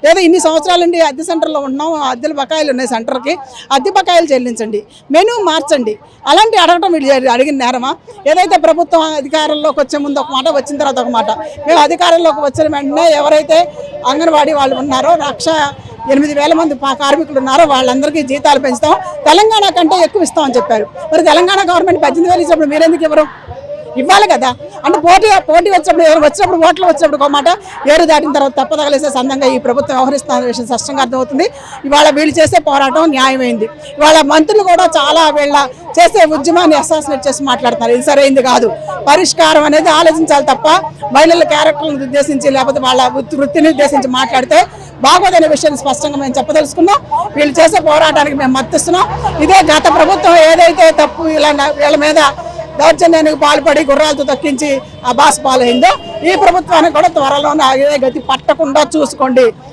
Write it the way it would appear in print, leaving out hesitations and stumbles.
లేదా ఇన్ని సంవత్సరాల నుండి అద్దె సెంటర్లో ఉన్నాం, అద్దెల బకాయిలు ఉన్నాయి సెంటర్కి, అద్దె బకాయిలు చెల్లించండి, మెనూ మార్చండి. అలాంటి అడగటం వీళ్ళు అడిగిన నేరమా? ఏదైతే ప్రభుత్వం అధికారంలోకి వచ్చే ముందు ఒక మాట, వచ్చిన తర్వాత ఒక మాట. మేము అధికారంలోకి వచ్చిన వెంటనే ఎవరైతే అంగన్వాడీ వాళ్ళు ఉన్నారో 1,08,000 మంది కార్మికులు ఉన్నారో వాళ్ళందరికీ జీతాలు పెంచుతాం, తెలంగాణ కంటే ఎక్కువ ఇస్తామని చెప్పారు. మరి తెలంగాణ గవర్నమెంట్ 18,000 ఇచ్చినప్పుడు మీరెందుకు ఇవ్వరు? ఇవ్వాలి కదా. అంటే పోటీ వచ్చినప్పుడు ఓట్లు వచ్చినప్పుడు ఒక మాట, ఏరు దాటిన తర్వాత తప్పదగలేసే సందంగా ఈ ప్రభుత్వం వ్యవహరిస్తున్న విషయం స్పష్టంగా అర్థమవుతుంది. ఇవాళ వీళ్ళు చేసే పోరాటం న్యాయమైంది. ఇవాళ మంత్రులు కూడా చాలా వీళ్ళ చేసే ఉద్యమాన్ని అసాసినేట్ చేసి మాట్లాడుతున్నారు. ఇది సరైంది కాదు. పరిష్కారం అనేది ఆలోచించాలి తప్ప మహిళల క్యారెక్టర్లను ఉద్దేశించి లేకపోతే వాళ్ళ వృత్తిని ఉద్దేశించి మాట్లాడితే బాగోదనే విషయాన్ని స్పష్టంగా మేము చెప్పదలుచుకున్నాం. వీళ్ళు చేసే పోరాటానికి మేము మద్దతిస్తున్నాం. ఇదే గత ప్రభుత్వం ఏదైతే తప్పు వీళ్ళ మీద దౌర్జన్యానికి పాల్పడి గుర్రాలతో తక్కించి ఆ బాస్ పాలైందో, ఈ ప్రభుత్వానికి కూడా త్వరలోనే ఆగే గతి పట్టకుండా చూసుకోండి.